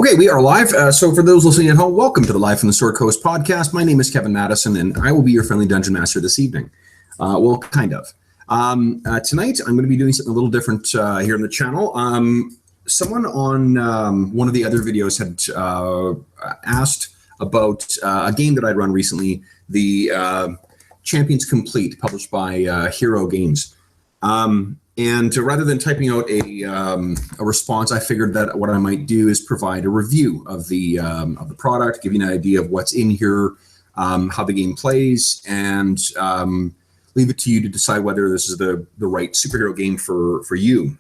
Okay, we are live. So for those listening at home, welcome to the Live from the Sword Coast podcast. My name is Kevin Madison, and I will be your friendly dungeon master this evening. Well, kind of. Tonight, I'm going to be doing something a little different here on the channel. Someone on one of the other videos had asked about a game that I'd run recently, the Champions Complete, published by Hero Games. And rather than typing out a response, I figured that what I might do is provide a review of the product, give you an idea of what's in here, how the game plays, and leave it to you to decide whether this is the right superhero game for you.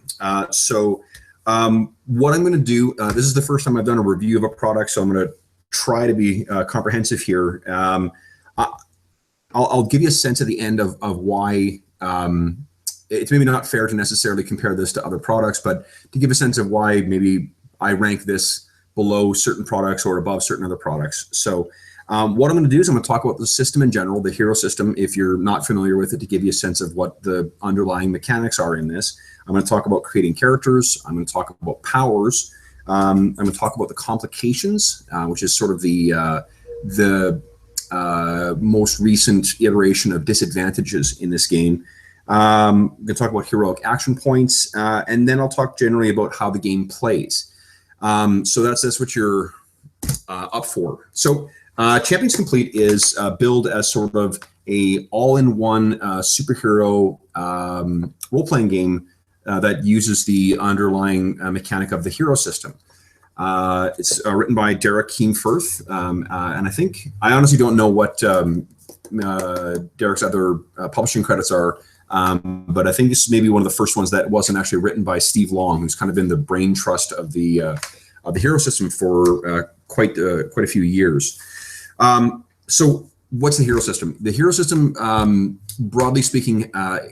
So what I'm going to do, this is the first time I've done a review of a product, so I'm going to try to be comprehensive here. I'll give you a sense at the end of why it's maybe not fair to necessarily compare this to other products, but to give a sense of why maybe I rank this below certain products or above certain other products. So what I'm going to do is I'm going to talk about the system in general, the hero system, if you're not familiar with it, to give you a sense of what the underlying mechanics are in this. I'm going to talk about creating characters. I'm going to talk about powers. I'm going to talk about the complications, which is sort of the most recent iteration of disadvantages in this game. I'm going to talk about heroic action points, and then I'll talk generally about how the game plays. So that's what you're up for. So Champions Complete is billed as sort of a all-in-one superhero role-playing game that uses the underlying mechanic of the hero system. It's written by Derek Keenfirth, and I honestly don't know what Derek's other publishing credits are. But I think this is maybe one of the first ones that wasn't actually written by Steve Long, who's kind of been the brain trust of the hero system for quite a few years. So what's the hero system? The hero system, broadly speaking,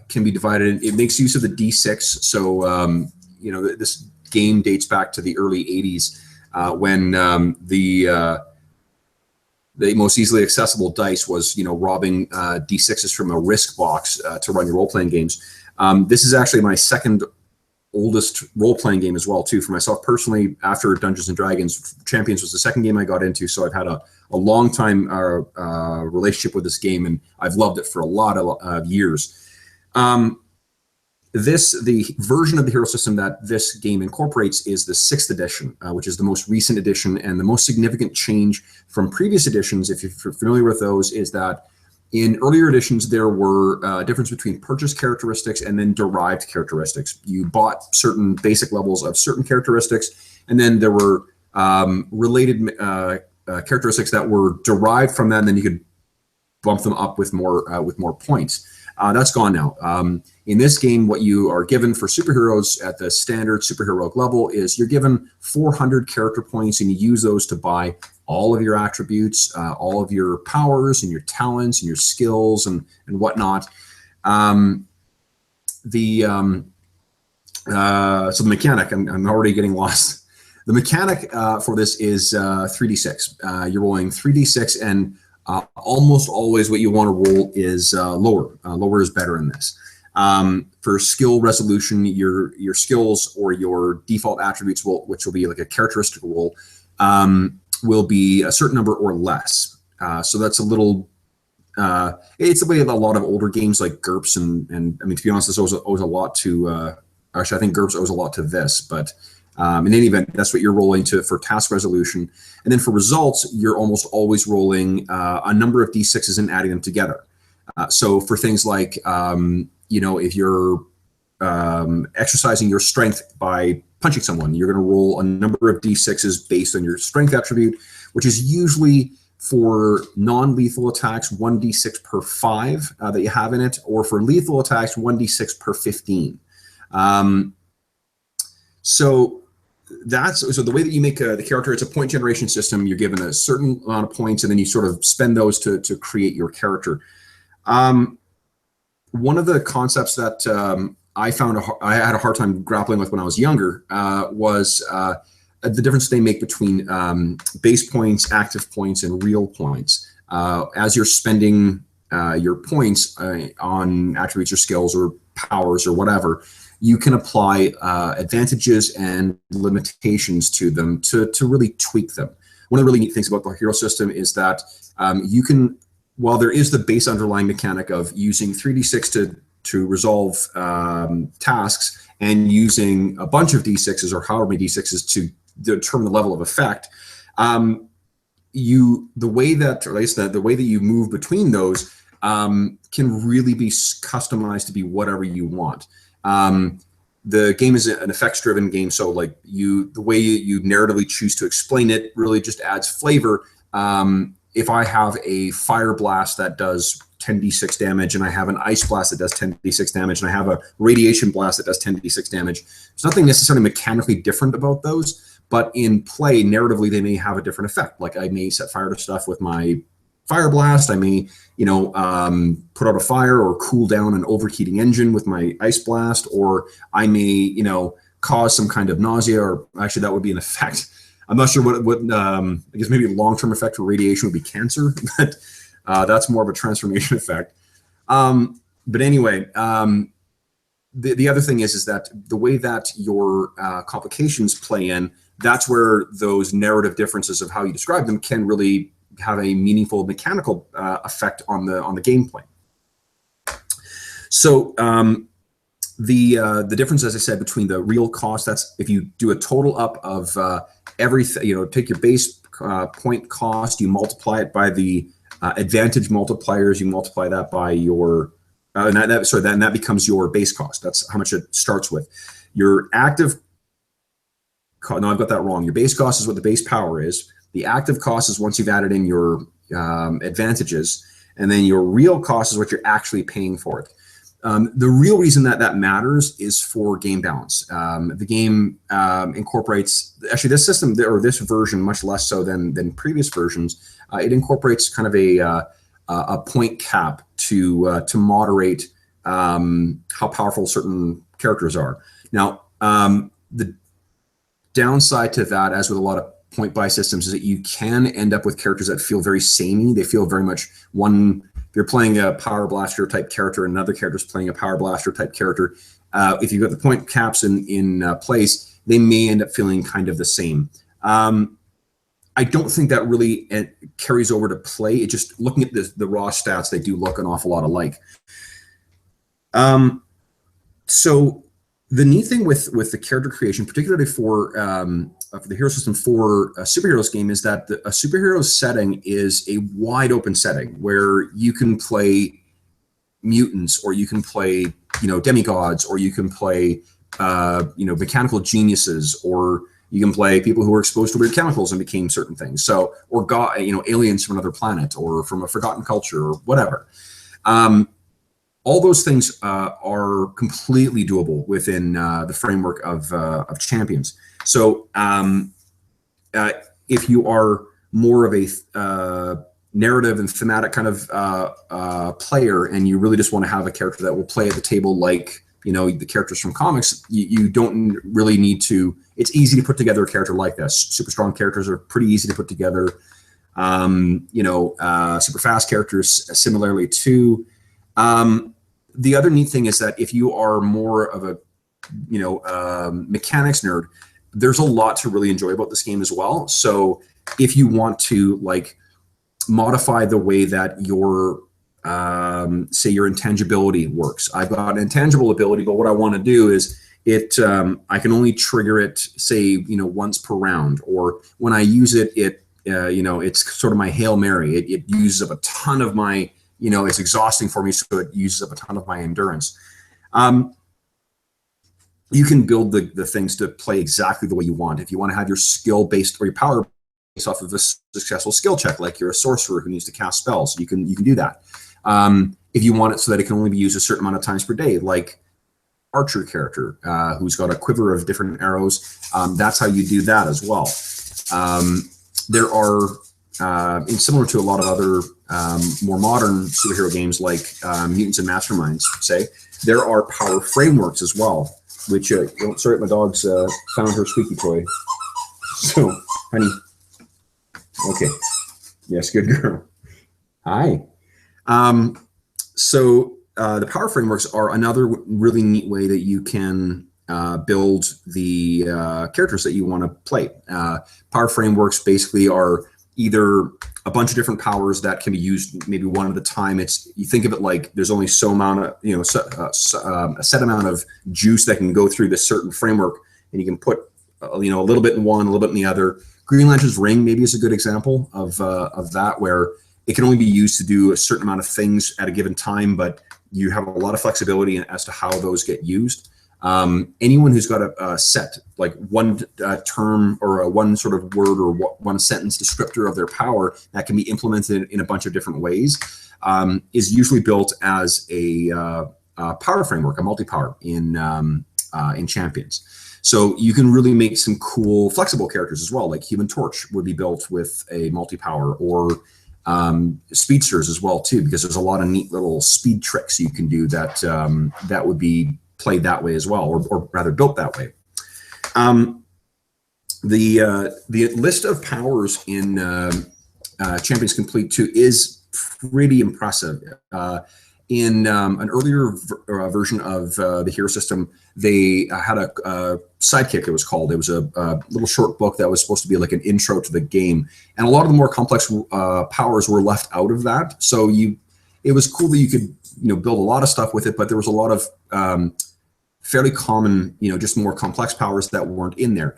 can be divided. It makes use of the D6. So this game dates back to the early '80s when the most easily accessible dice was, robbing D6s from a risk box to run your role-playing games. This is actually my second oldest role-playing game as well, too, for myself personally. After Dungeons and Dragons, Champions was the second game I got into, so I've had a long time relationship with this game, and I've loved it for a lot of years. The version of the hero system that this game incorporates is the 6th edition, which is the most recent edition, and the most significant change from previous editions, if you're familiar with those, is that in earlier editions there were a difference between purchase characteristics and then derived characteristics. You bought certain basic levels of certain characteristics, and then there were related characteristics that were derived from that, and then you could bump them up with more points. That's gone now. In this game, what you are given for superheroes at the standard superheroic level is you're given 400 character points, and you use those to buy all of your attributes, all of your powers and your talents and your skills and whatnot. So the mechanic, I'm already getting lost. The mechanic for this is 3d6. You're rolling 3d6, and almost always what you want to roll is lower. Lower is better in this. For skill resolution, your skills or your default attributes, which will be like a characteristic roll, will be a certain number or less. So that's a little. It's the way a lot of older games like GURPS and I mean, to be honest, this owes a lot to. Actually, I think GURPS owes a lot to this, but. In any event, that's what you're rolling for task resolution. And then for results, you're almost always rolling a number of D6s and adding them together. So for things like, if you're exercising your strength by punching someone, you're going to roll a number of D6s based on your strength attribute, which is usually for non-lethal attacks, 1d6 per 5 that you have in it, or for lethal attacks, 1d6 per 15. So the way that you make the character, it's a point generation system. You're given a certain amount of points, and then you sort of spend those to create your character. One of the concepts that I had a hard time grappling with when I was younger was the difference they make between base points, active points, and real points. As you're spending your points on attributes or skills or powers or whatever, you can apply advantages and limitations to them to really tweak them. One of the really neat things about the hero system is that you can, while there is the base underlying mechanic of using 3d6 to resolve tasks and using a bunch of d6s or however many d6s to determine the level of effect, the way that, or at least the way that you move between those can really be customized to be whatever you want. The game is an effects-driven game, so like the way you narratively choose to explain it really just adds flavor. If I have a fire blast that does 10d6 damage, and I have an ice blast that does 10d6 damage, and I have a radiation blast that does 10d6 damage, there's nothing necessarily mechanically different about those. But in play, narratively, they may have a different effect. Like I may set fire to stuff with my fire blast. I may, put out a fire or cool down an overheating engine with my ice blast, or I may, cause some kind of nausea, or actually that would be an effect. I'm not sure what I guess maybe a long-term effect for radiation would be cancer, but that's more of a transformation effect. But anyway, the other thing is that the way that your complications play in, that's where those narrative differences of how you describe them can really have a meaningful mechanical effect on the gameplay. So the difference, as I said, between the real cost, that's if you do a total up of everything, take your base point cost, you multiply it by the advantage multipliers, you multiply that by your and that becomes your base cost. That's how much it starts with. Your active cost, no, I've got that wrong. Your base cost is what the base power is. The active cost is once you've added in your advantages, and then your real cost is what you're actually paying for it. The real reason that matters is for game balance. The game incorporates, actually this system, or this version, much less so than previous versions, it incorporates kind of a point cap to moderate how powerful certain characters are. Now, the downside to that, as with a lot of point buy systems, is that you can end up with characters that feel very samey. They feel very much one. If you're playing a power blaster type character, and another character's playing a power blaster type character, if you've got the point caps in place, they may end up feeling kind of the same. I don't think that really carries over to play. It just, looking at the raw stats, they do look an awful lot alike. So the neat thing with the character creation, particularly for the hero system for a superheroes game, is that a superheroes setting is a wide open setting where you can play mutants, or you can play demigods, or you can play mechanical geniuses, or you can play people who were exposed to weird chemicals and became certain things. So, or aliens from another planet, or from a forgotten culture, or whatever. All those things are completely doable within the framework of Champions. So if you are more of a narrative and thematic kind of player, and you really just want to have a character that will play at the table like the characters from comics, you don't really need to. It's easy to put together a character like this. Super strong characters are pretty easy to put together. Super fast characters similarly too. The other neat thing is that if you are more of a mechanics nerd, there's a lot to really enjoy about this game as well. So if you want to modify the way that your say your intangibility works, I've got an intangible ability, but what I want to do is I can only trigger it, say once per round, or when I use it, it's sort of my Hail Mary. It uses up a ton of my it's exhausting for me, so it uses up a ton of my endurance. You can build the things to play exactly the way you want. If you want to have your skill based, or your power based off of a successful skill check, like you're a sorcerer who needs to cast spells, you can do that. If you want it so that it can only be used a certain amount of times per day, like archer character who's got a quiver of different arrows, that's how you do that as well. There are, similar to a lot of other more modern superhero games like Mutants and Masterminds, say, there are power frameworks as well, which, sorry, my dog's found her squeaky toy. So, honey, okay. Yes, good girl. Hi. So the power frameworks are another really neat way that you can build the characters that you want to play. Power frameworks basically are either a bunch of different powers that can be used maybe one at a time. You think of it like there's only so amount of, a set amount of juice that can go through this certain framework, and you can put a little bit in one, a little bit in the other. Green Lantern's ring maybe is a good example of that, where it can only be used to do a certain amount of things at a given time, but you have a lot of flexibility as to how those get used. Anyone who's got a set, like one term or one sort of word or one sentence descriptor of their power that can be implemented in a bunch of different ways, is usually built as a power framework, a multi-power in Champions. So you can really make some cool flexible characters as well, like Human Torch would be built with a multi-power, or speedsters as well too, because there's a lot of neat little speed tricks you can do that that would be played that way as well, or rather built that way. The list of powers in Champions Complete 2 is pretty impressive. In an earlier version of the hero system, they had a sidekick, it was called. It was a little short book that was supposed to be like an intro to the game. And a lot of the more complex powers were left out of that. So it was cool that you could build a lot of stuff with it, but there was a lot of fairly common, just more complex powers that weren't in there.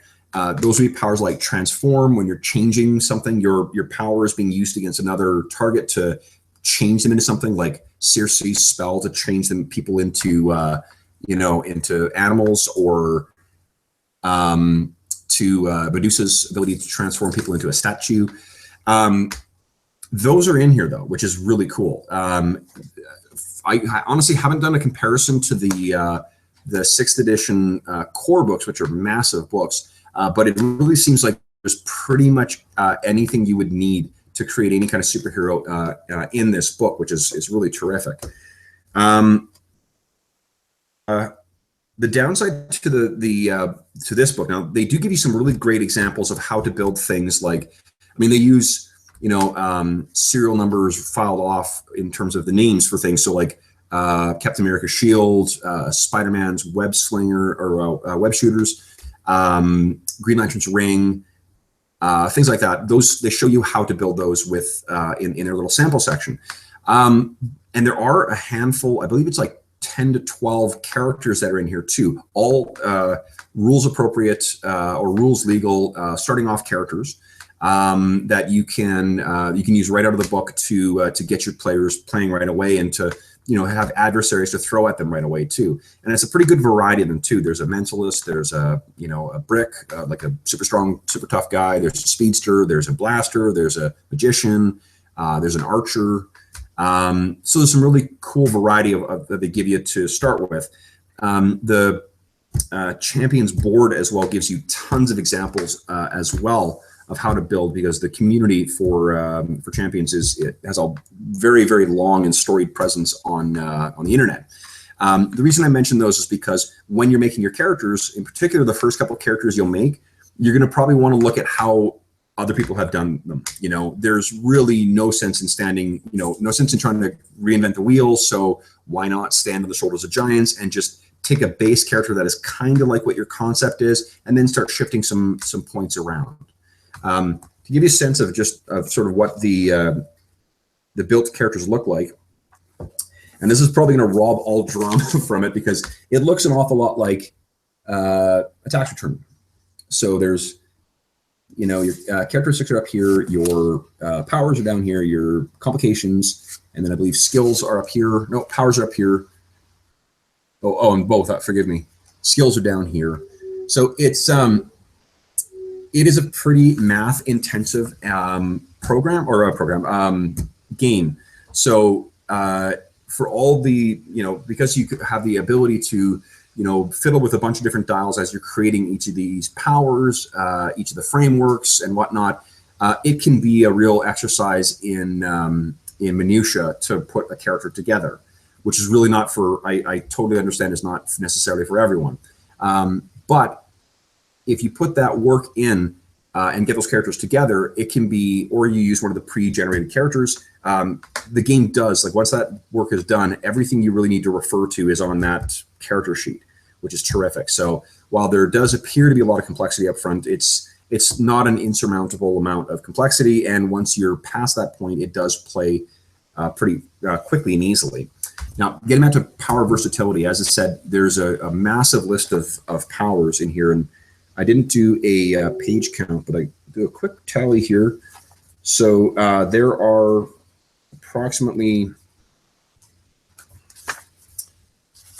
Those would be powers like transform. When you're changing something, your power is being used against another target to change them into something, like Circe's spell to change people into into animals, or to Medusa's ability to transform people into a statue. Those are in here though, which is really cool. I honestly haven't done a comparison to the 6th edition core books, which are massive books, but it really seems like there's pretty much anything you would need to create any kind of superhero in this book, which is really terrific. The downside to to this book, now they do give you some really great examples of how to build things. Like, they use serial numbers filed off in terms of the names for things. So like Captain America's shield, Spider-Man's web slinger or web shooters, Green Lantern's ring, things like that. They show you how to build those with in their little sample section. And there are a handful, I believe it's like 10 to 12 characters that are in here too, all rules appropriate or rules legal starting off characters that you can use right out of the book to get your players playing right away, and to have adversaries to throw at them right away too. And it's a pretty good variety of them too. There's a mentalist, there's a brick, like a super strong, super tough guy. There's a speedster, there's a blaster, there's a magician, there's an archer. So there's some really cool variety that they give you to start with. The Champions board as well gives you tons of examples as well of how to build, because the community for Champions has a very, very long and storied presence on the internet. The reason I mention those is because when you're making your characters, in particular the first couple of characters you'll make, you're going to probably want to look at how other people have done them. There's really no sense in no sense in trying to reinvent the wheel. So why not stand on the shoulders of giants and just take a base character that is kind of like what your concept is, and then start shifting some points around. To give you a sense of sort of what the built characters look like, and this is probably going to rob all drama from it, because it looks an awful lot like a tax return. So there's your characteristics are up here, your powers are down here, your complications, and then I believe skills are up here. No, powers are up here. Oh, and both. Forgive me. Skills are down here. So it is a pretty math-intensive game. So for all the because you have the ability to fiddle with a bunch of different dials as you're creating each of these powers, each of the frameworks and whatnot, it can be a real exercise in minutia to put a character together, which is really not for, I totally understand, is not necessarily for everyone. But if you put that work in, and get those characters together, it can be, or you use one of the pre-generated characters. The game does, like once that work is done, everything you really need to refer to is on that character sheet, which is terrific. So while there does appear to be a lot of complexity up front, it's not an insurmountable amount of complexity. And once you're past that point, it does play pretty quickly and easily. Now, getting back to power versatility, as I said, there's a massive list of powers in here. And I didn't do a page count, but I do a quick tally here. So there are approximately,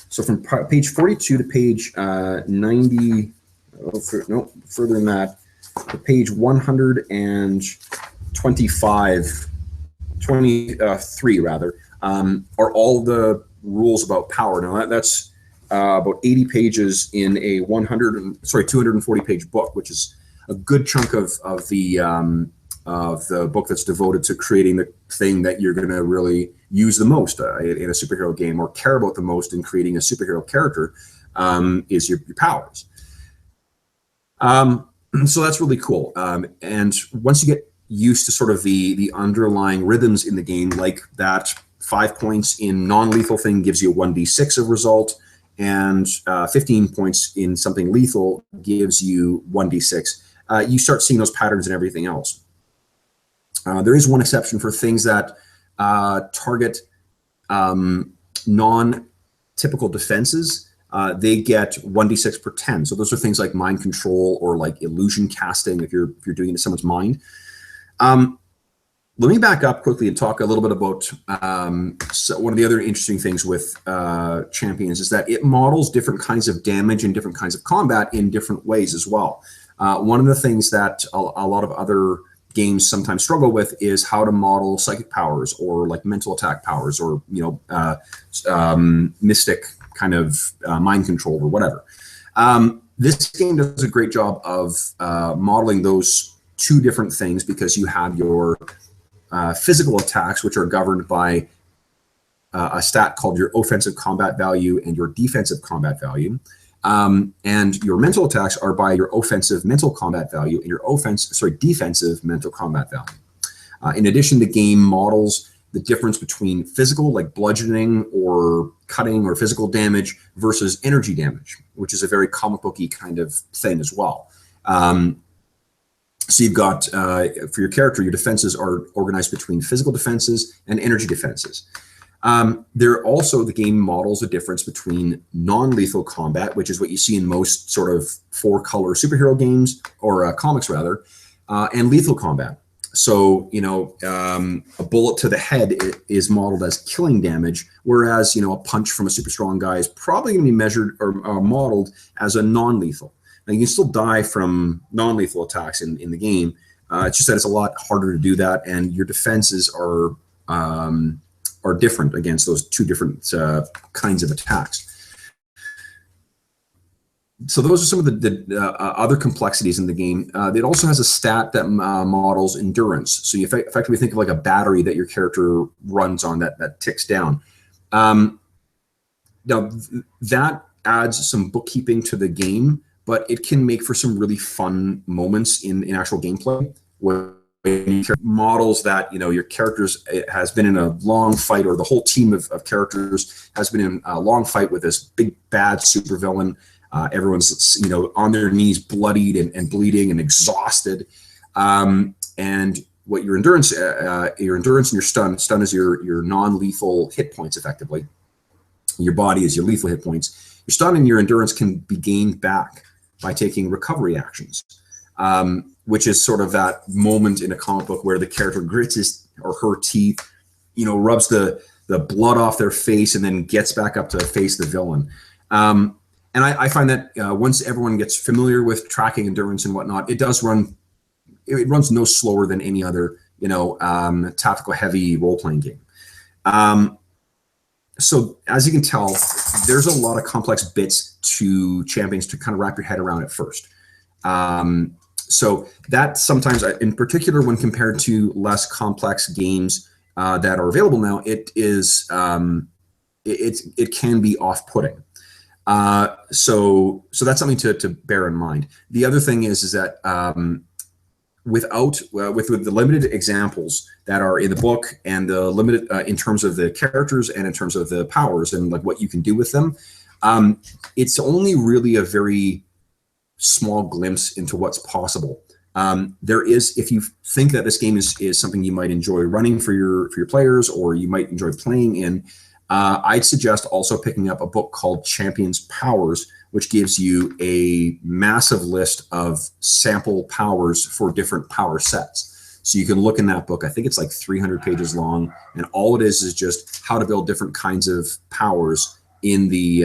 so from page 42 to page 90, no, further than that, to page 125, 23 rather, are all the rules about power. Now that's about 80 pages in a 240 page book, which is a good chunk of the book that's devoted to creating the thing that you're going to really use the most in a superhero game, or care about the most in creating a superhero character, is your powers. So that's really cool. And once you get used to sort of the underlying rhythms in the game, like that 5 points in non-lethal thing gives you a 1d6 of result, and 15 points in something lethal gives you 1d6. You start seeing those patterns in everything else. There is one exception for things that target non-typical defenses. They get 1d6 per 10. So those are things like mind control or like illusion casting if you're doing it to someone's mind. Let me back up quickly and talk a little bit about so one of the other interesting things with Champions is that it models different kinds of damage and different kinds of combat in different ways as well. One of the things that a lot of other games sometimes struggle with is how to model psychic powers or like mental attack powers, or mystic kind of mind control or whatever. This game does a great job of modeling those two different things, because you have your physical attacks, which are governed by a stat called your offensive combat value and your defensive combat value. And your mental attacks are by your offensive mental combat value and your defensive mental combat value. In addition, the game models the difference between physical, like bludgeoning or cutting or physical damage, versus energy damage, which is a very comic booky kind of thing as well. So you've got, for your character, your defenses are organized between physical defenses and energy defenses. The game models a difference between non-lethal combat, which is what you see in most sort of 4-color superhero games, or comics rather, and lethal combat. So, a bullet to the head is modeled as killing damage, whereas, a punch from a super strong guy is probably going to be measured or modeled as a non-lethal. Now, you can still die from non-lethal attacks in the game. It's just that it's a lot harder to do that, and your defenses are different against those two different kinds of attacks. So those are some of the other complexities in the game. It also has a stat that models endurance. So you effectively think of like a battery that your character runs on that ticks down. Now, that adds some bookkeeping to the game, but it can make for some really fun moments in actual gameplay, where models that your characters has been in a long fight, or the whole team of characters has been in a long fight with this big bad supervillain. Everyone's on their knees, bloodied and bleeding and exhausted. And what your endurance and your stun is your non-lethal hit points effectively. Your body is your lethal hit points. Your stun and your endurance can be gained back by taking recovery actions. Which is sort of that moment in a comic book where the character grits his or her teeth, rubs the blood off their face, and then gets back up to face the villain. And I find that once everyone gets familiar with tracking endurance and whatnot, it runs no slower than any other, tactical heavy role-playing game. So as you can tell, there's a lot of complex bits to Champions to kind of wrap your head around at first. So that sometimes, in particular, when compared to less complex games that are available now, it can be off-putting. So that's something to bear in mind. The other thing is that without with the limited examples that are in the book and the limited in terms of the characters and in terms of the powers and like what you can do with them, it's only really a very small glimpse into what's possible. There is, if you think that this game is something you might enjoy running for your players, or you might enjoy playing in, I'd suggest also picking up a book called Champions Powers, which gives you a massive list of sample powers for different power sets. So you can look in that book. I think it's like 300 pages long, and all it is just how to build different kinds of powers in the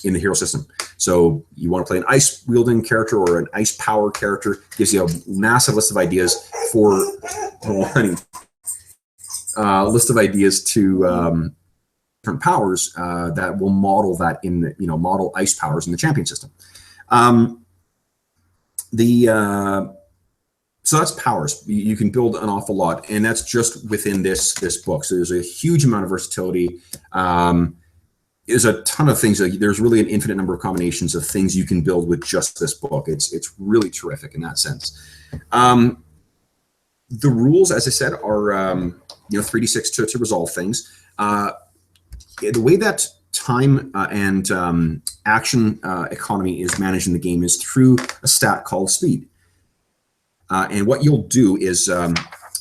hero system. So you want to play an ice wielding character or an ice power character, gives you a massive list of ideas for list of ideas to different powers that will model that in the, model ice powers in the champion system. So that's powers. You can build an awful lot, and that's just within this book. So there's a huge amount of versatility. There's a ton of things. There's really an infinite number of combinations of things you can build with just this book. It's really terrific in that sense. The rules, as I said, are 3d6 to resolve things. The way that time and action economy is managed in the game is through a stat called speed. And what you'll do is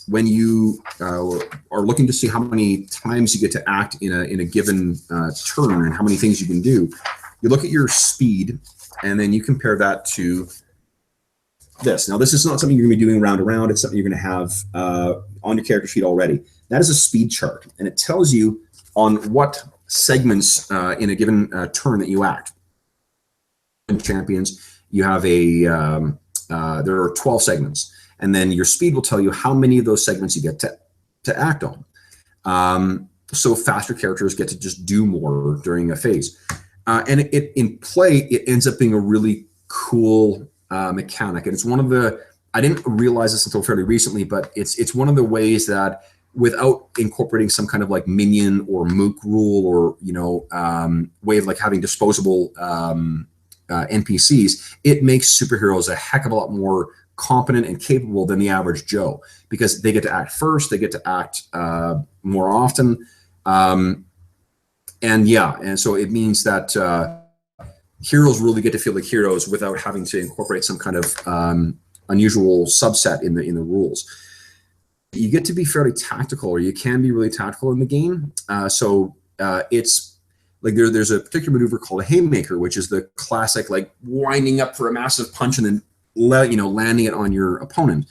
when you are looking to see how many times you get to act in a given turn and how many things you can do, you look at your speed and then you compare that to this. Now, this is not something you're going to be doing round to round. It's something you're going to have on your character sheet already. That is a speed chart, and it tells you on what segments in a given turn that you act. In Champions, you have there are 12 segments, and then your speed will tell you how many of those segments you get to act on. So faster characters get to just do more during a phase. And in play, it ends up being a really cool mechanic. And it's one of the, I didn't realize this until fairly recently, but it's one of the ways that without incorporating some kind of like minion or mook rule or, way of like having disposable NPCs, it makes superheroes a heck of a lot more competent and capable than the average Joe, because they get to act first, they get to act more often. And so it means that heroes really get to feel like heroes without having to incorporate some kind of unusual subset in the rules. You get to be fairly tactical, or you can be really tactical in the game. It's like there's a particular maneuver called a haymaker, which is the classic like winding up for a massive punch and then landing it on your opponent.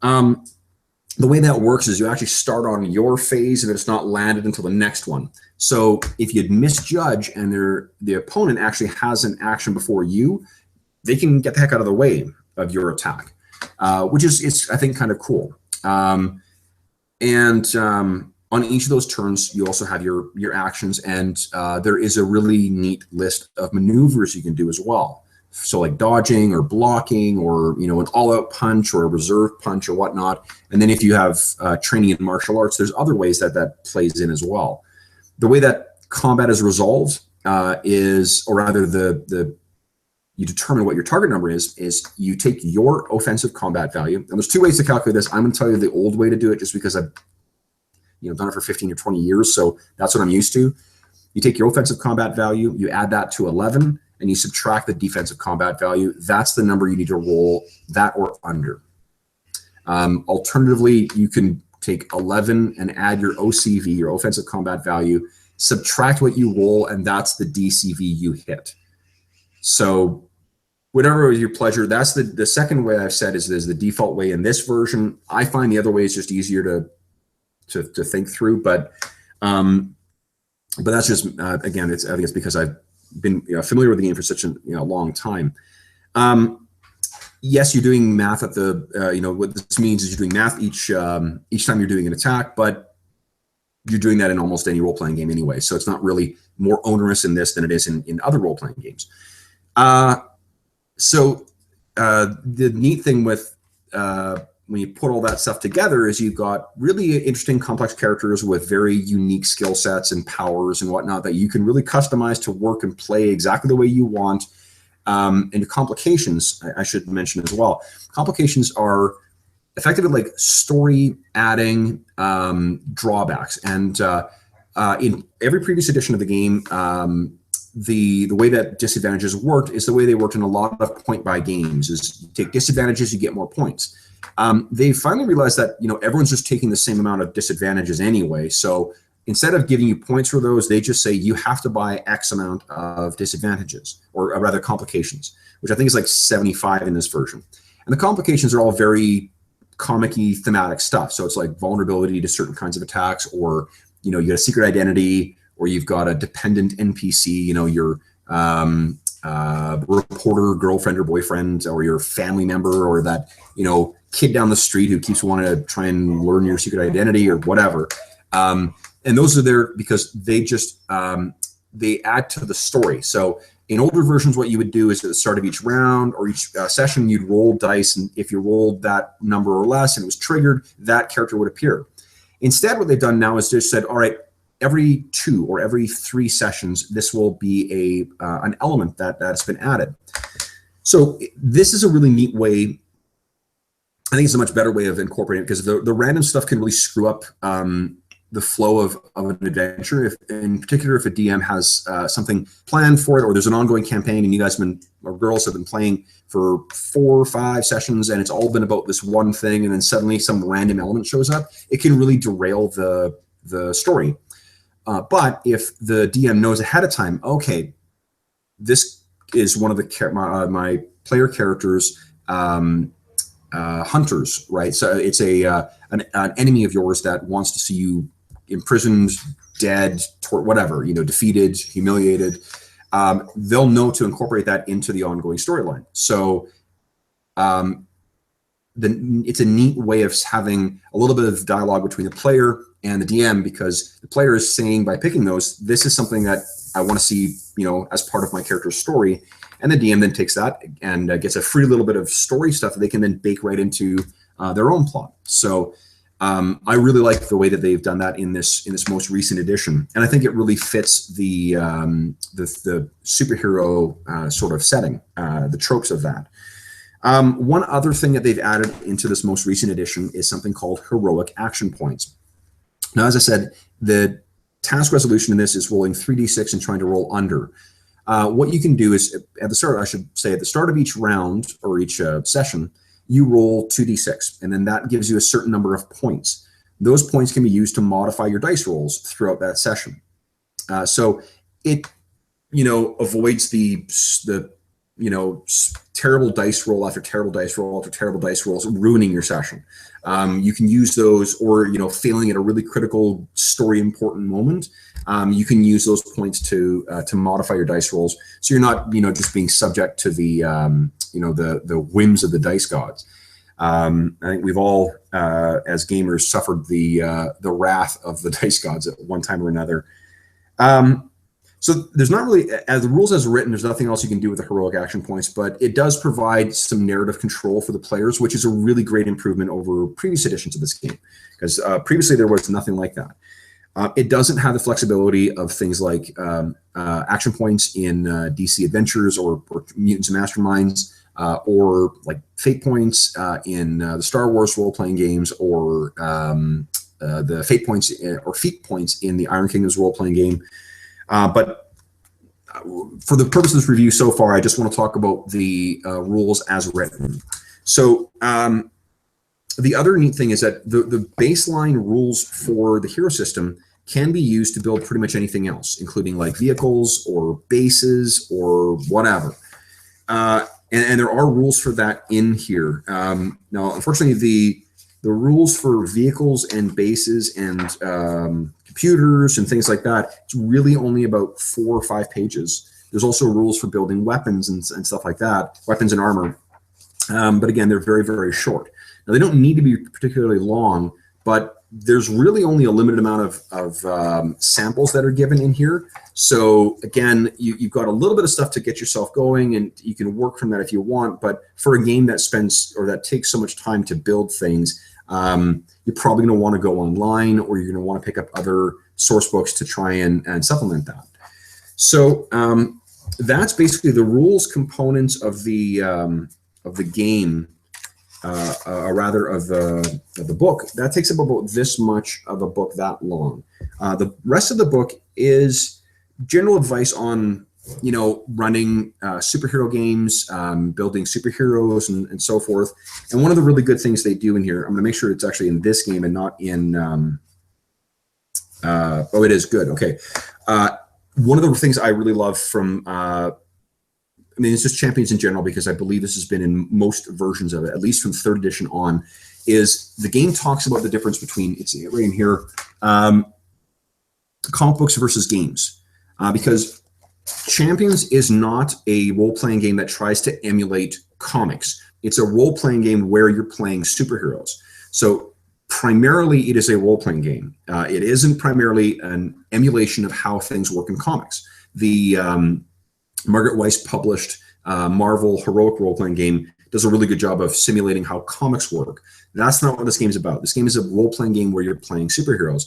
The way that works is you actually start on your phase and it's not landed until the next one. So if you'd misjudge and the opponent actually has an action before you, they can get the heck out of the way of your attack, which is I think kind of cool. On each of those turns, you also have your actions, and there is a really neat list of maneuvers you can do as well. So like dodging or blocking or, an all-out punch or a reserve punch or whatnot. And then if you have training in martial arts, there's other ways that plays in as well. The way that combat is resolved you determine what your target number is you take your offensive combat value. And there's two ways to calculate this. I'm going to tell you the old way to do it just because I've done it for 15 or 20 years. So that's what I'm used to. You take your offensive combat value, you add that to 11, and you subtract the defensive combat value. That's the number you need to roll, that or under. Alternatively, you can take 11 and add your OCV, your offensive combat value, subtract what you roll, and that's the DCV you hit. So whatever is your pleasure. That's the second way I've said is the default way in this version. I find the other way is just easier to think through, but that's just again, I think it's because I've been familiar with the game for such a long time. Yes, you're doing math at the what this means is you're doing math each time you're doing an attack, but you're doing that in almost any role-playing game anyway. So it's not really more onerous in this than it is in other role-playing games. The neat thing with when you put all that stuff together is you've got really interesting, complex characters with very unique skill sets and powers and whatnot that you can really customize to work and play exactly the way you want. And complications, I should mention as well. Complications are effectively like story adding drawbacks. And in every previous edition of the game, the way that disadvantages worked is the way they worked in a lot of point-buy games. Is you take disadvantages, you get more points. They finally realized that everyone's just taking the same amount of disadvantages anyway. So instead of giving you points for those, they just say you have to buy X amount of disadvantages, or rather complications, which I think is like 75 in this version. And the complications are all very comic-y thematic stuff. So it's like vulnerability to certain kinds of attacks, or you got a secret identity, or you've got a dependent NPC, your reporter girlfriend or boyfriend, or your family member, or that kid down the street who keeps wanting to try and learn your secret identity or whatever. And those are there because they just they add to the story. So in older versions, what you would do is at the start of each round or each session, you'd roll dice, and if you rolled that number or less and it was triggered, that character would appear. Instead, what they've done now is just said, all right, every 2 or every 3 sessions, this will be an element that's been added. So this is a really neat way. I think it's a much better way of incorporating it, because the random stuff can really screw up the flow of an adventure. If, in particular, if a DM has something planned for it, or there's an ongoing campaign, and you guys or girls have been playing for 4 or 5 sessions, and it's all been about this one thing, and then suddenly some random element shows up, it can really derail the story. But if the DM knows ahead of time, okay, this is one of my player characters' hunters, right? So it's an enemy of yours that wants to see you imprisoned, dead, whatever, defeated, humiliated. They'll know to incorporate that into the ongoing storyline. So it's a neat way of having a little bit of dialogue between the player and the DM, because the player is saying, by picking those, this is something that I want to see, as part of my character's story. And the DM then takes that and gets a free little bit of story stuff that they can then bake right into their own plot. So I really like the way that they've done that in this most recent edition, and I think it really fits the superhero sort of setting, the tropes of that. One other thing that they've added into this most recent edition is something called heroic action points. Now, as I said, the task resolution in this is rolling 3d6 and trying to roll under. What you can do is, at the start, I should say, at the start of each round or each session, you roll 2d6, and then that gives you a certain number of points. Those points can be used to modify your dice rolls throughout that session. So it, avoids the terrible dice roll after terrible dice roll after terrible dice rolls, ruining your session. You can use those, or failing at a really critical story important moment. You can use those points to modify your dice rolls, so you're not just being subject to the the whims of the dice gods. I think we've all as gamers suffered the wrath of the dice gods at one time or another. So there's not really, as the rules as written, there's nothing else you can do with the heroic action points, but it does provide some narrative control for the players, which is a really great improvement over previous editions of this game, because previously there was nothing like that. It doesn't have the flexibility of things like action points in DC Adventures or Mutants and Masterminds, or like fate points in the Star Wars role-playing games, or the fate points or feat points in the Iron Kingdoms role-playing game. But for the purpose of this review so far, I just want to talk about the rules as written. So the other neat thing is that the baseline rules for the hero system can be used to build pretty much anything else, including like vehicles or bases or whatever. And there are rules for that in here. Now, unfortunately, the rules for vehicles and bases and computers and things like that, it's really only about 4 or 5 pages. There's also rules for building weapons and stuff like that, weapons and armor. But again, they're very, very short. Now, they don't need to be particularly long, but there's really only a limited amount of samples that are given in here. So again, you've got a little bit of stuff to get yourself going, and you can work from that if you want. But for a game that that takes so much time to build things, you're probably going to want to go online, or you're going to want to pick up other source books to try and supplement that. So that's basically the rules components of the game, rather of the book. That takes up about this much of a book, that long. The rest of the book is general advice on, you know, running superhero games, building superheroes, and so forth. And one of the really good things they do in here, I'm going to make sure it's actually in this game and not in. Oh, it is good. Okay. One of the things I really love from, I mean, it's just Champions in general, because I believe this has been in most versions of it, at least from 3rd edition on, is the game talks about the difference between, it's right in here, comic books versus games. Because Champions is not a role-playing game that tries to emulate comics. It's a role-playing game where you're playing superheroes. So primarily, it is a role-playing game. It isn't primarily an emulation of how things work in comics. The Margaret Weiss published Marvel heroic role-playing game does a really good job of simulating how comics work. That's not what this game is about. This game is a role-playing game where you're playing superheroes.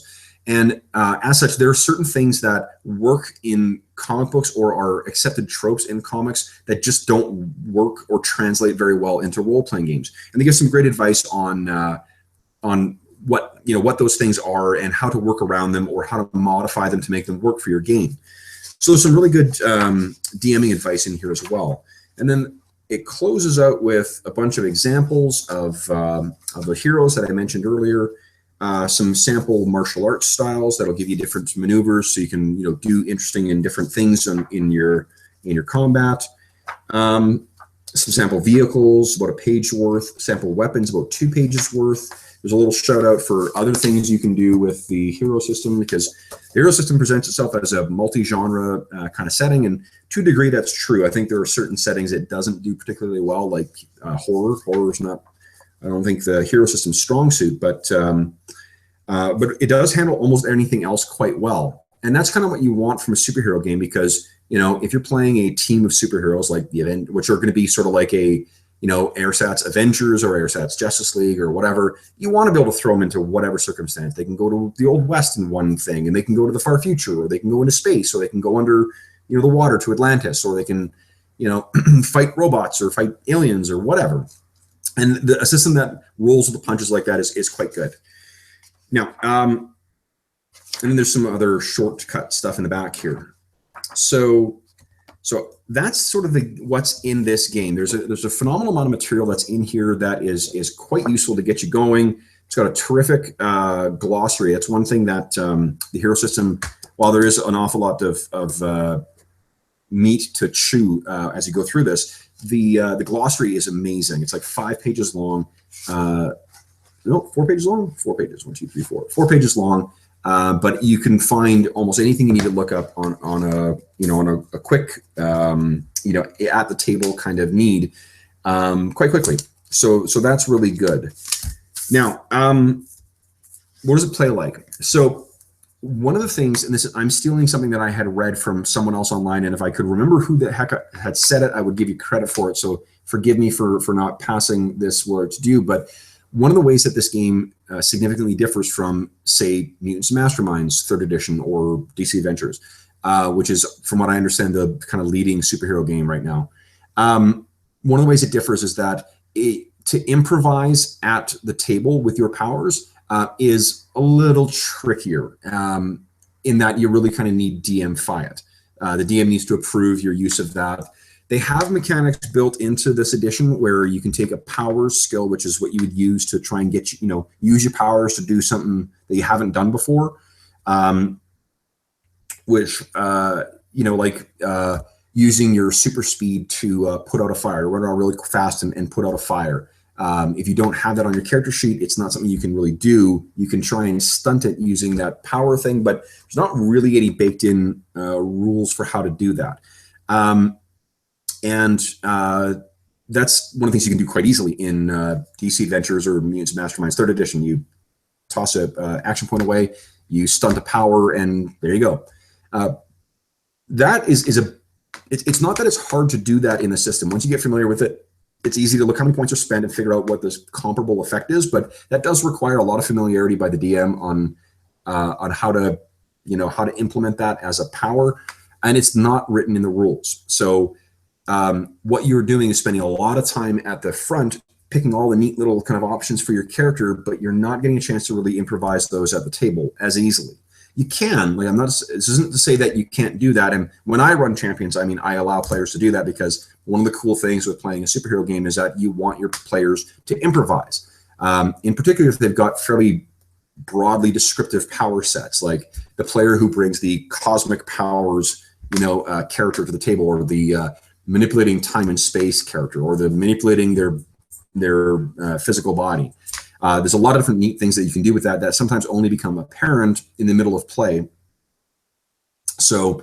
And as such, there are certain things that work in comic books or are accepted tropes in comics that just don't work or translate very well into role-playing games. And they give some great advice on what, you know, what those things are and how to work around them or how to modify them to make them work for your game. So there's some really good DMing advice in here as well. And then it closes out with a bunch of examples of the heroes that I mentioned earlier. Some sample martial arts styles that'll give you different maneuvers, so you can, you know, do interesting and different things in your combat. Some sample vehicles, about a page worth. Sample weapons, about 2 pages worth. There's a little shout out for other things you can do with the hero system, because the hero system presents itself as a multi-genre kind of setting, and to a degree that's true. I think there are certain settings it doesn't do particularly well, like horror. Horror is not, I don't think, the hero system's strong suit, but it does handle almost anything else quite well. And that's kind of what you want from a superhero game, because, you know, if you're playing a team of superheroes like the event, which are going to be sort of like a, you know, AirSats Avengers or AirSats Justice League or whatever, you want to be able to throw them into whatever circumstance. They can go to the Old West in one thing, and they can go to the far future, or they can go into space, or they can go under, you know, the water to Atlantis, or they can, you know, fight robots or fight aliens or whatever. And a system that rolls with the punches like that is quite good. Now, and then there's some other shortcut stuff in the back here. So that's sort of what's in this game. There's a phenomenal amount of material that's in here that is quite useful to get you going. It's got a terrific glossary. That's one thing that the hero system, while there is an awful lot of meat to chew as you go through this, the glossary is amazing. It's like 5 pages long. No, 4 pages long? 4 pages. 1, 2, 3, 4. 4 pages long. But you can find almost anything you need to look up on a quick at the table kind of need quite quickly. So that's really good. Now, what does it play like? So one of the things, and I'm stealing something that I had read from someone else online, and if I could remember who the heck had said it, I would give you credit for it. So forgive me for not passing this where it's due. But one of the ways that this game significantly differs from, say, Mutants and Masterminds 3rd edition or DC Adventures, which is, from what I understand, the kind of leading superhero game right now. One of the ways it differs is that to improvise at the table with your powers is a little trickier in that you really kind of need DM Fiat. The DM needs to approve your use of that. They have mechanics built into this edition where you can take a powers skill, which is what you would use to try and get use your powers to do something that you haven't done before, which using your super speed to put out a fire, run around really fast and put out a fire. If you don't have that on your character sheet, it's not something you can really do. You can try and stunt it using that power thing, but there's not really any baked in rules for how to do that. That's one of the things you can do quite easily in DC Adventures or Mutants and Masterminds 3rd edition. You toss a action point away, you stunt a power, and there you go. That it's not that it's hard to do that in the system. Once you get familiar with it, it's easy to look how many points are spent and figure out what this comparable effect is. But that does require a lot of familiarity by the DM on how to implement that as a power. and it's not written in the rules. So what you're doing is spending a lot of time at the front picking all the neat little kind of options for your character, but you're not getting a chance to really improvise those at the table as easily. You can, like, this isn't to say that you can't do that. And when I run champions, I mean, I allow players to do that, because one of the cool things with playing a superhero game is that you want your players to improvise. In particular, if they've got fairly broadly descriptive power sets, like the player who brings the cosmic powers, character to the table, or the manipulating time and space character, or the manipulating their physical body. There's a lot of different neat things that you can do with that sometimes only become apparent in the middle of play. So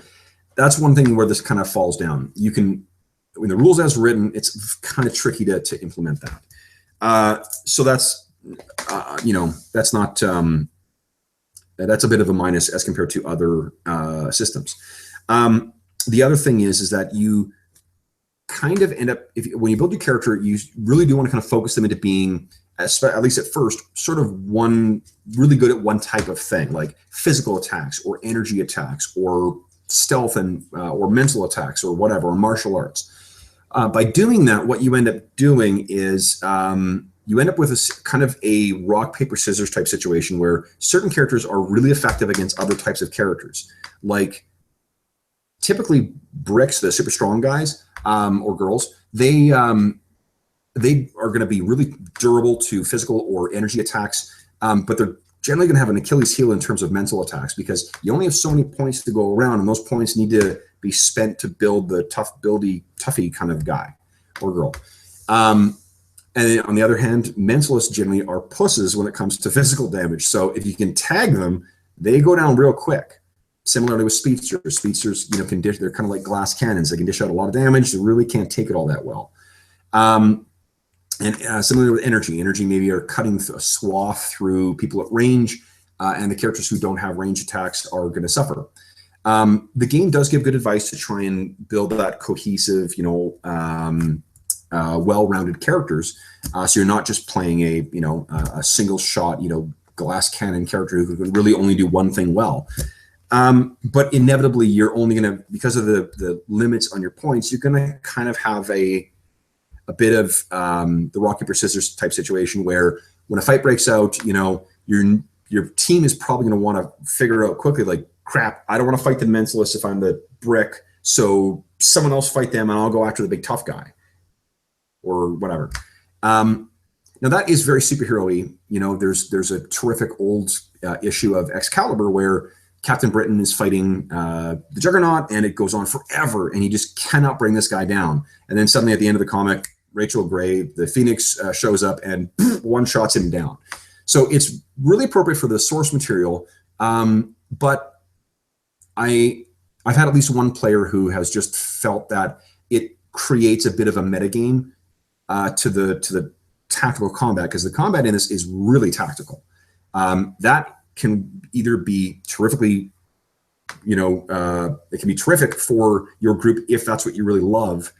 that's one thing where this kind of falls down. You can, when the rules as written, it's kind of tricky to implement that. So that's, that's not, that's a bit of a minus as compared to other systems. The other thing is that you kind of end up, when you build your character, you really do want to kind of focus them into being, at least at first, sort of really good at one type of thing, like physical attacks or energy attacks or stealth and or mental attacks or whatever, or martial arts. By doing that, what you end up doing is you end up with a kind of a rock, paper, scissors type situation where certain characters are really effective against other types of characters. Like typically bricks, the super strong guys or girls, they are going to be really durable to physical or energy attacks, but they're generally going to have an Achilles heel in terms of mental attacks, because you only have so many points to go around, and those points need to be spent to build the toughy kind of guy or girl. And on the other hand, mentalists generally are pusses when it comes to physical damage. So if you can tag them, they go down real quick. Similarly with speedsters. Speedsters, they're kind of like glass cannons. They can dish out a lot of damage. They really can't take it all that well. And similarly with energy maybe are cutting a swath through people at range, and the characters who don't have range attacks are going to suffer. The game does give good advice to try and build that cohesive, well-rounded characters. So you're not just playing a single shot, glass cannon character who can really only do one thing well. But inevitably, you're only going to, because of the limits on your points, you're going to kind of have a bit of the rock, paper, scissors type situation where when a fight breaks out, your team is probably going to want to figure out quickly, like, crap, I don't want to fight the mentalist if I'm the brick, so someone else fight them and I'll go after the big tough guy or whatever. Now that is very superhero-y. There's a terrific old issue of Excalibur where Captain Britain is fighting the Juggernaut, and it goes on forever, and he just cannot bring this guy down. And then suddenly at the end of the comic, Rachel Gray, the Phoenix, shows up and one-shots him down. So it's really appropriate for the source material, but I've had at least one player who has just felt that it creates a bit of a metagame to the tactical combat, because the combat in this is really tactical. That can either be terrifically, it can be terrific for your group if that's what you really love.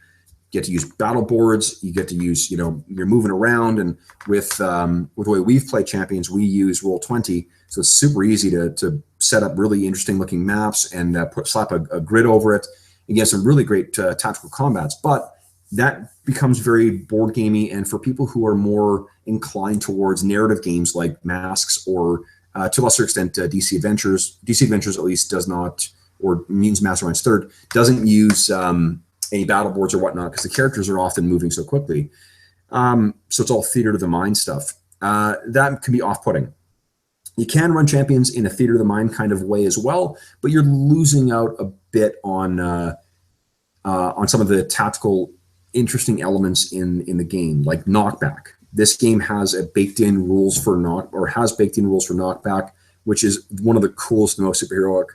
You get to use battle boards. You get to use, you're moving around, and with the way we've played champions, we use Roll20, so it's super easy to set up really interesting looking maps and slap a grid over it and get some really great tactical combats. But that becomes very board gamey, and for people who are more inclined towards narrative games like Masks or to a lesser extent DC Adventures at least does not, or Mutants Masterminds Third doesn't use any battle boards or whatnot, because the characters are often moving so quickly. So it's all theater of the mind stuff. That can be off-putting. You can run champions in a theater of the mind kind of way as well, but you're losing out a bit on some of the tactical interesting elements in the game, like knockback. This game has baked-in rules for knockback, which is one of the coolest and most superheroic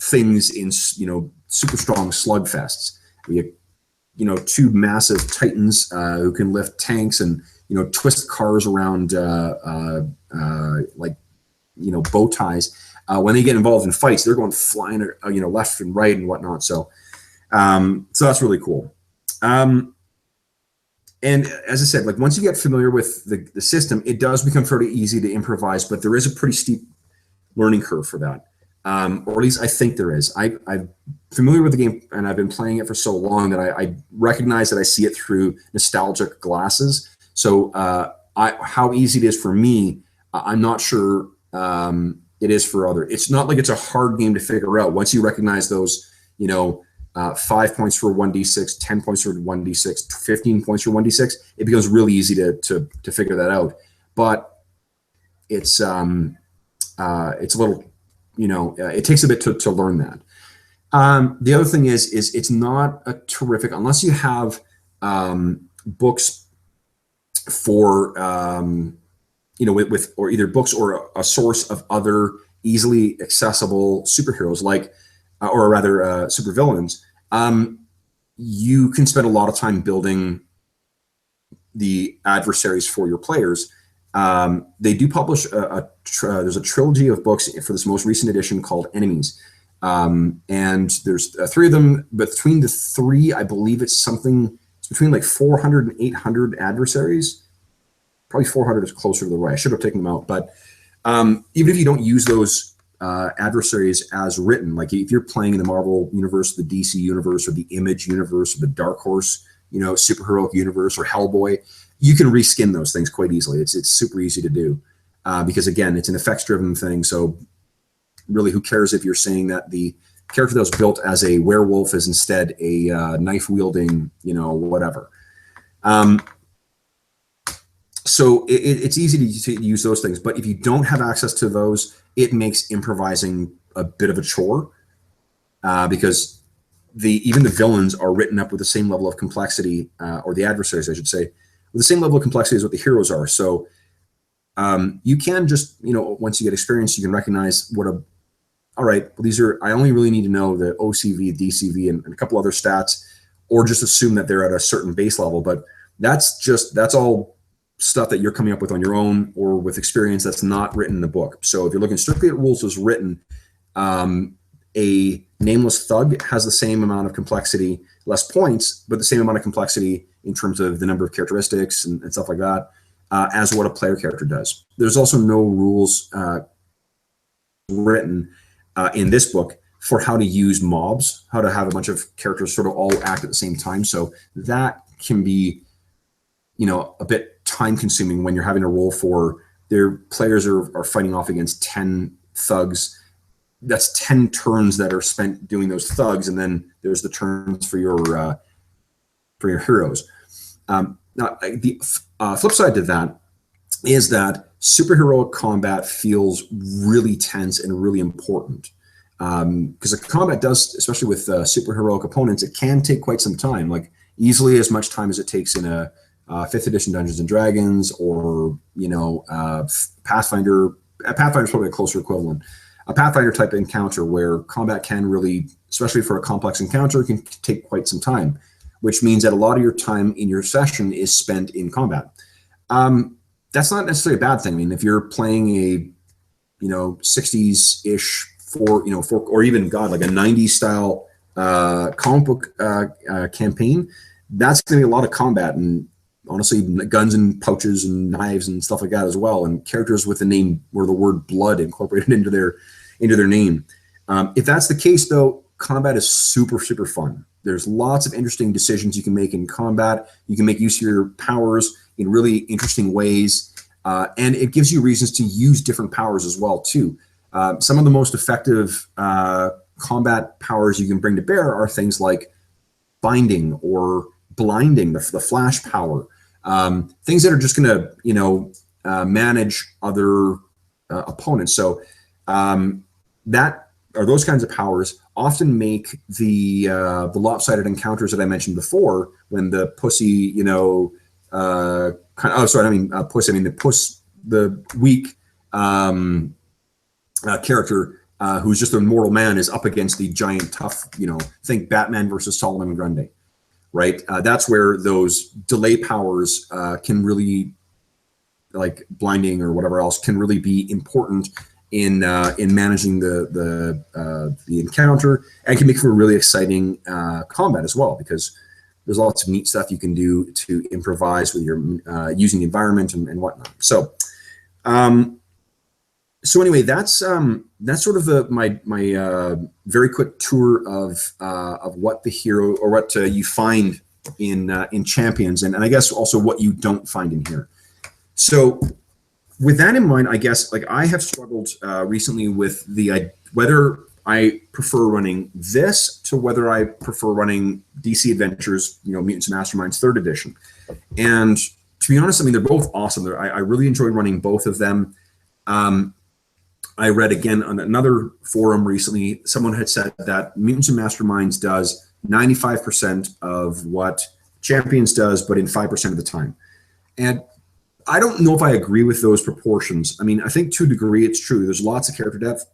things in super strong slugfests. We have two massive titans who can lift tanks and twist cars around bow ties. When they get involved in fights, they're going flying left and right and whatnot. So that's really cool. And as I said, like, once you get familiar with the system, it does become fairly easy to improvise, but there is a pretty steep learning curve for that. or at least I think there is. I'm familiar with the game, and I've been playing it for so long that I recognize that I see it through nostalgic glasses. So how easy it is for me, I'm not sure it is for other. It's not like it's a hard game to figure out. Once you recognize those, 5 points for 1d6, 10 points for 1d6, 15 points for 1d6, it becomes really easy to figure that out. But it's a little, it takes a bit to learn that. The other thing is it's not a terrific, unless you have books for with or either books or a source of other easily accessible superheroes, like or rather supervillains. You can spend a lot of time building the adversaries for your players. They do publish there's a trilogy of books for this most recent edition called Enemies. And there's 3 of them, but between the 3, I believe it's between like 400 and 800 adversaries. Probably 400 is closer to the right. I should have taken them out. But even if you don't use those adversaries as written, like if you're playing in the Marvel universe, the DC universe, or the Image universe, or the Dark Horse, superheroic universe, or Hellboy, you can reskin those things quite easily. It's super easy to do because, again, it's an effects-driven thing. So really, who cares if you're saying that the character that was built as a werewolf is instead a knife-wielding, whatever. So it's easy to use those things. But if you don't have access to those, it makes improvising a bit of a chore because even the villains are written up with the same level of complexity, or the adversaries, I should say, with the same level of complexity as what the heroes are. So you can just, once you get experience, you can recognize all right, well, these are, I only really need to know the OCV, DCV, and a couple other stats, or just assume that they're at a certain base level. But that's all stuff that you're coming up with on your own or with experience that's not written in the book. So if you're looking strictly at rules as written, a nameless thug has the same amount of complexity, less points, but the same amount of complexity in terms of the number of characteristics and stuff like that, as what a player character does. There's also no rules written in this book for how to use mobs, how to have a bunch of characters sort of all act at the same time. So that can be, a bit time consuming when you're having to roll for their players are fighting off against 10 thugs. That's 10 turns that are spent doing those thugs, and then there's the turns for your heroes. Now, the flip side to that is that superheroic combat feels really tense and really important because the combat does, especially with superheroic opponents, it can take quite some time, like easily as much time as it takes in a 5th edition Dungeons and Dragons, or Pathfinder. Pathfinder is probably a closer equivalent. A Pathfinder type encounter where combat can really, especially for a complex encounter, can take quite some time, which means that a lot of your time in your session is spent in combat. That's not necessarily a bad thing. I mean, if you're playing a 60s-ish or even like a 90s style comic book campaign, that's going to be a lot of combat and honestly guns and pouches and knives and stuff like that as well, and characters with the name or the word blood incorporated into their name. If that's the case, though, combat is super, super fun. There's lots of interesting decisions you can make in combat. You can make use of your powers in really interesting ways, and it gives you reasons to use different powers as well too. Some of the most effective combat powers you can bring to bear are things like binding or blinding, the flash power, things that are just going to manage other opponents. So that or those kinds of powers often make the lopsided encounters that I mentioned before, when the pussy, the weak character who's just a mortal man is up against the giant tough, think Batman versus Solomon Grundy, right? That's where those delay powers can really, like blinding or whatever else, can really be important in managing the encounter, and can make for a really exciting combat as well, because there's lots of neat stuff you can do to improvise with your using the environment and whatnot. So anyway, that's that's sort of my very quick tour of what the hero or what you find in Champions, and I guess also what you don't find in here. So with that in mind, I guess like I have struggled recently with the whether I prefer running this to whether I prefer running DC Adventures, Mutants and Masterminds 3rd edition. And to be honest, I mean, they're both awesome. I really enjoy running both of them. I read again on another forum recently, someone had said that Mutants and Masterminds does 95% of what Champions does, but in 5% of the time. And I don't know if I agree with those proportions. I mean, I think to a degree it's true. There's lots of character depth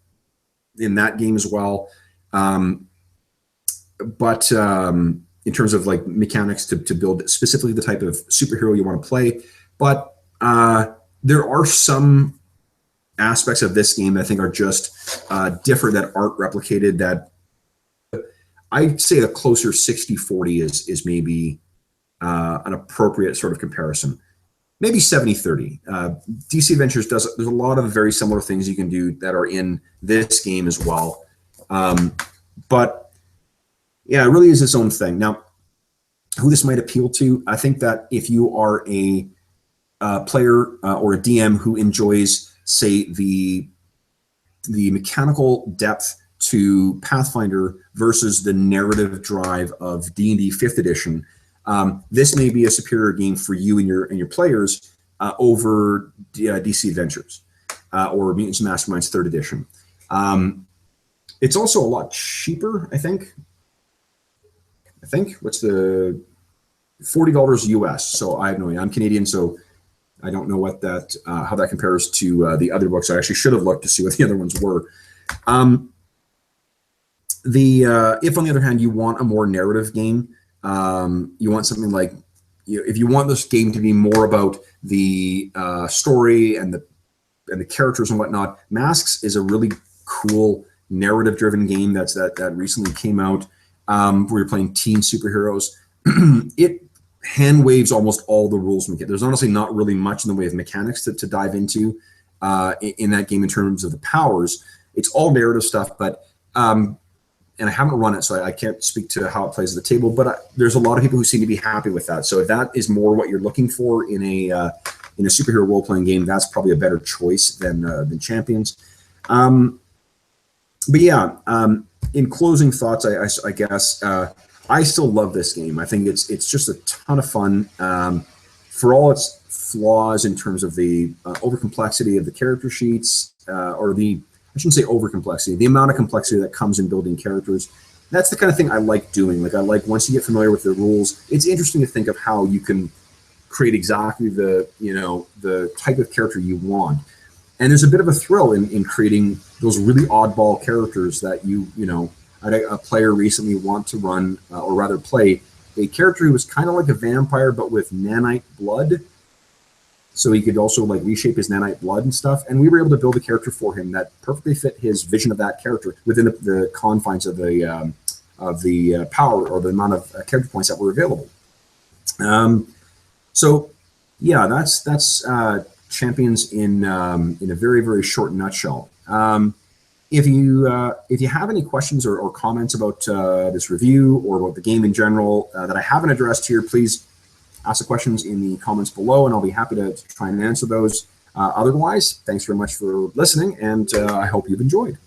in that game as well. But in terms of like mechanics to build specifically the type of superhero you want to play. But there are some aspects of this game that I think are just different, that aren't replicated, that I'd say a closer 60-40 is maybe an appropriate sort of comparison. Maybe 70-30. DC Adventures there's a lot of very similar things you can do that are in this game as well. But yeah, it really is its own thing. Now, who this might appeal to, I think that if you are a player or a DM who enjoys, say, the mechanical depth to Pathfinder versus the narrative drive of D&D 5th edition, this may be a superior game for you and your players over DC Adventures or Mutants and Masterminds 3rd edition. It's also a lot cheaper, I think. What's the $40 US? So I have no idea. I'm Canadian, so I don't know what that how that compares to the other books. I actually should have looked to see what the other ones were. If on the other hand you want a more narrative game, you want something like, if you want this game to be more about the story and the characters and whatnot, Masks is a really cool narrative-driven game that recently came out, where you're playing teen superheroes. It hand waves almost all the rules. There's honestly not really much in the way of mechanics to dive into in that game in terms of the powers. It's all narrative stuff, but and I haven't run it, so I can't speak to how it plays at the table, but there's a lot of people who seem to be happy with that. So if that is more what you're looking for in a superhero role-playing game, that's probably a better choice than Champions. But yeah, in closing thoughts, I guess I still love this game. I think it's just a ton of fun. For all its flaws in terms of the over-complexity of the character sheets, I shouldn't say over-complexity, the amount of complexity that comes in building characters. That's the kind of thing I like doing. Like, I like, once you get familiar with the rules, it's interesting to think of how you can create exactly the type of character you want. And there's a bit of a thrill in creating those really oddball characters that I had a player recently want to run, or rather play, a character who was kind of like a vampire, but with nanite blood. So he could also like reshape his nanite blood and stuff. And we were able to build a character for him that perfectly fit his vision of that character within the confines of the power or the amount of character points that were available. So yeah, that's Champions in a very, very short nutshell. If you have any questions or comments about this review or about the game in general that I haven't addressed here, please ask the questions in the comments below, and I'll be happy to try and answer those. Otherwise, thanks very much for listening, and I hope you've enjoyed.